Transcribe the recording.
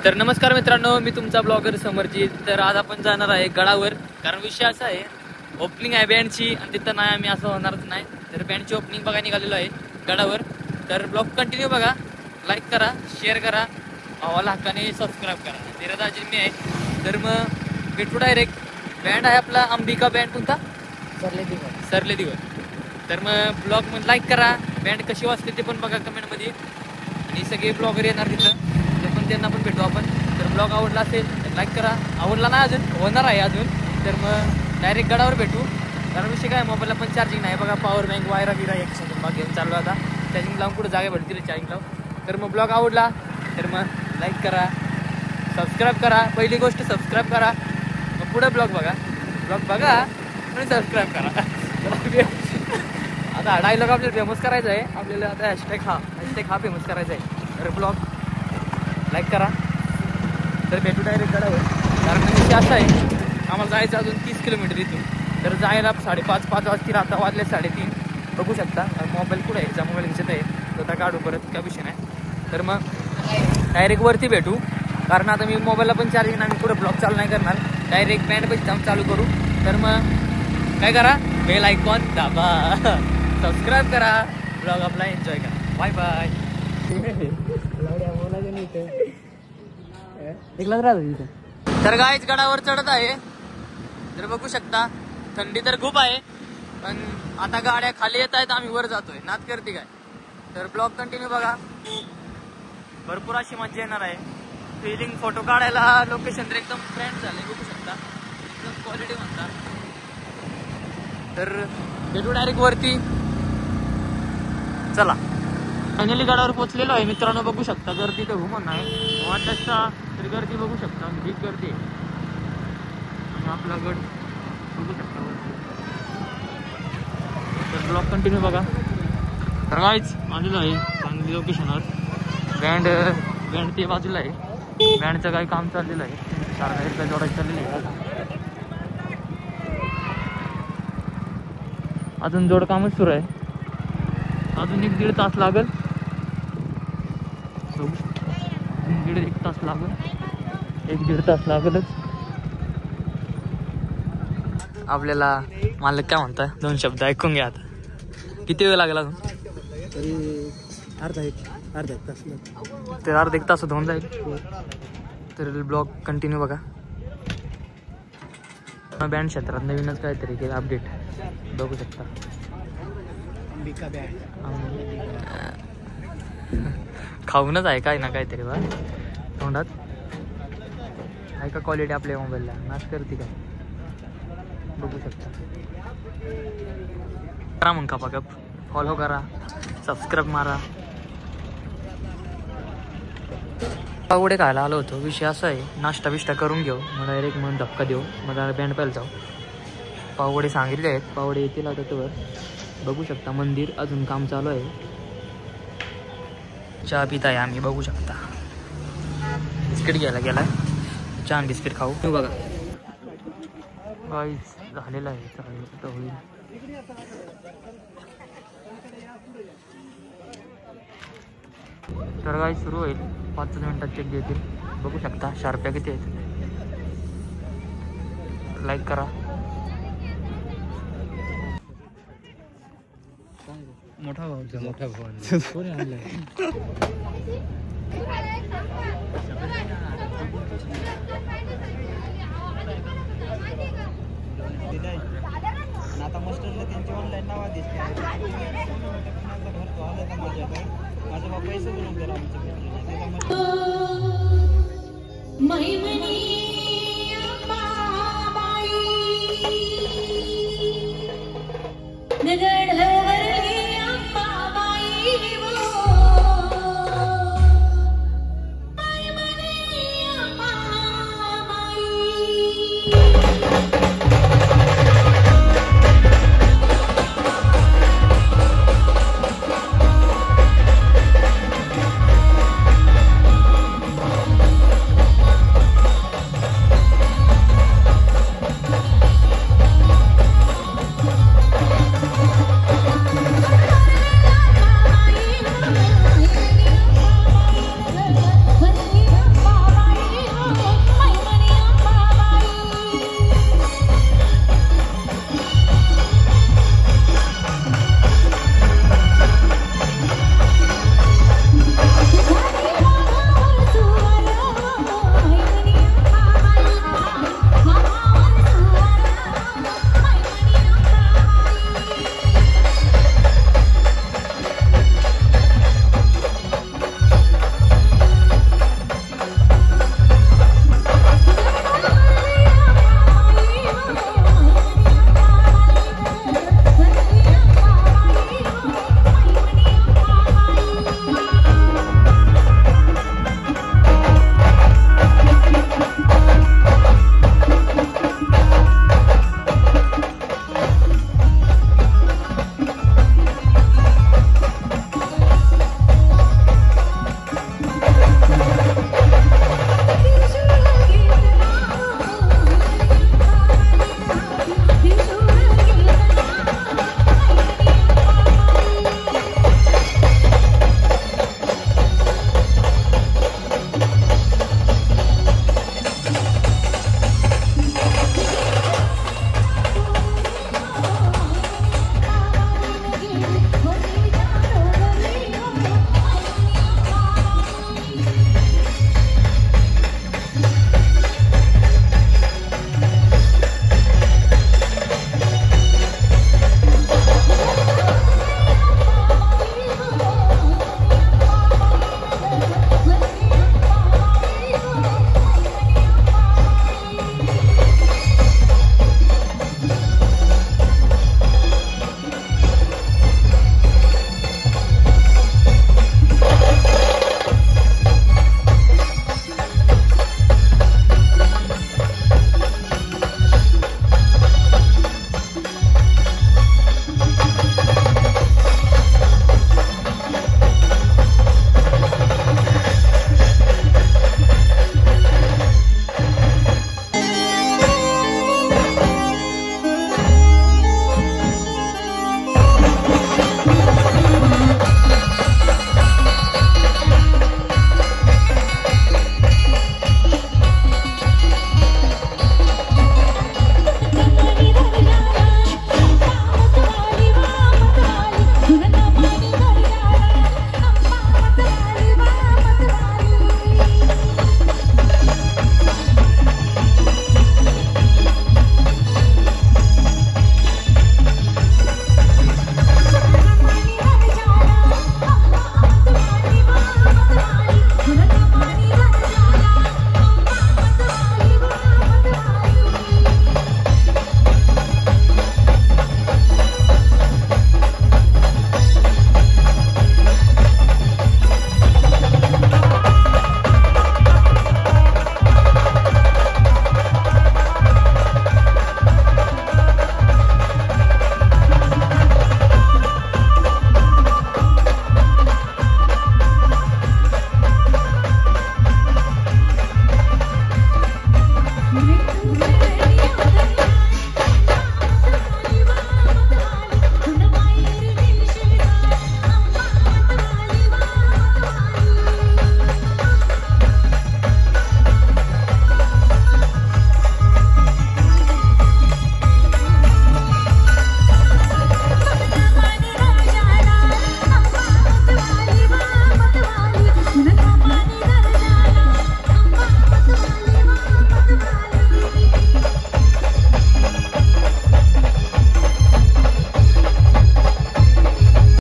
तर नमस्कार मित्रांनो, मी तुमचा ब्लॉगर समरजीत. तर आज आपण जाणार आहे गडावर, कारण विषय असा आहे ओपनिंग आहे बँडची आणि तिथं नाही आम्ही असं होणारच नाही. तर बँडची ओपनिंग बघा निघालेलो आहे गडावर. तर ब्लॉग कंटिन्यू बघा, लाईक करा, शेअर करा, भावाला हक्काने सबस्क्राईब करा. धीरदाजी मी आहे. तर मग भेटू डायरेक्ट. बँड आहे आपला अंबिका बँड, कोणता सरले दिवस. तर मग ब्लॉग मध्ये लाईक करा, बँड कशी वाजते ते पण बघा कमेंटमध्ये. आणि सगळे ब्लॉगर येणार तिथं, ते पण त्यांना पण भेटू आपण. तर ब्लॉग आवडला असेल तर लाईक करा, आवडला नाही अजून होणार आहे अजून तर मग डायरेक्ट गडावर भेटू. कारण विषय काय, मोबाईलला पण चार्जिंग नाही बघा, पॉवर बँक वायरा बिरा एक बाग घेऊन चाललो आता. चार्जिंग लावून कुठं जागा भेटतील चार्जिंग लावून. तर मग ब्लॉग आवडला तर मग लाईक करा, सबस्क्राईब करा. पहिली गोष्ट सबस्क्राईब करा, मग पुढे ब्लॉग बघा आणि सबस्क्राईब करा. आता डायलॉग आपल्याला फेमस करायचा आहे आपल्याला. आता हॅशटॅग हा फेमस करायचा आहे. तर ब्लॉग लाईक करा. तर भेटू डायरेक्ट गडावर. कारण विषय असा आहे, आम्हाला जायचं अजून 30 किलोमीटर इथून. तर जायला 5:30 वाजतील, आता वाजले 3:30. बघू शकता मोबाईल कुठे आहे, मोबाईल दिसत आहे स्वतः काढू परत, काय विषय नाही. तर मग डायरेक्ट वरती भेटू. कारण आता मी मोबाईलला पण चार्जिंग नाही, पुढे ब्लॉग चालू नाही करणार, डायरेक्ट बँड पैसे जाऊन चालू करू. तर मग काय करा, बेल आयकॉन दाबा, सबस्क्राईब करा, ब्लॉग आपला एन्जॉय करा. Bye bye. तर गाईच गडावर चढत आहे. तर बघू शकता थंडी तर खूप आहे, पण आता गाड्या खाली येत आहेत, आम्ही वर जातोय. नाच करते काय. तर ब्लॉग कंटिन्यू बघा, भरपूर अशी मजा येणार आहे. फिलिंग फोटो काढायला लोकेशन तर एकदम फ्रेंड झाले, बघू शकता एकदम क्वालिटी म्हणतात. तर भेटू डायरेक्ट वरती. चला, फायनली गडावर पोहोचलेलो आहे मित्रांनो. बघू शकता गर्दी तर घुमून नाही वाटता, तर गर्दी बघू शकता, भीक गर्दी. आणि आपला गड बघू शकता वरती. तर ब्लॉग कंटिन्यू बघा. तर काहीच आलेलो आहे चांगली लोकेशनवर. बँड ते बाजूला आहे. बँडचं काही काम चाललेलं आहे, सारखं जोडायचं चाललेलं आहे. अजून जोड कामच सुरू आहे. अजून 1-1.5 तास लागेल. 1-1.5 तास लागेल, 1-1.5 तास लागेलच. आपल्याला मालक काय म्हणताय 2 शब्द ऐकून घ्या. आता किती वेळ लागला अजून? तरी अर्धा एक तास. तर अर्धा 1 तासात होऊन जाईल. तर ब्लॉग कंटिन्यू बघा. बँड क्षेत्रात नवीनच काहीतरी केलं अपडेट, बघू शकता. अंबिका बँड खाऊनच आहे काय ना काहीतरी बा तोंडात. आहे का क्वालिटी आपल्या मोबाईलला, नाच करते काय, बघू शकता. करा मग का फॉलो करा, सबस्क्राईब मारा. पावडे खायला आलो होतो. विषय असा आहे, नाश्ता बिष्टा करून घेऊ, मग डायरेक्ट मग धक्का देऊ, मग बँड पाहायला जाऊ. पावडे सांगितले आहेत, पावडे येतील आता तर. बघू शकता मंदिर अजून काम चालू आहे. चहा पित आहे आम्ही, बघू शकता. बिस्किट घ्यायला गेलाय, चहा आणि बिस्किट खाऊ. बघा गाईस झालेलं आहे, चालेल होईल. तर गाईस सुरू होईल 5 मिनिटात. चेक देतील, बघू शकता. शार्प्या किती आहेत. लाईक करा. मोठा भाऊ कोणी आणलाय? आता मस्टरला त्यांची ऑनलाईन नावा दिसते. माझ्या पैसे बनवून दिला आमच्या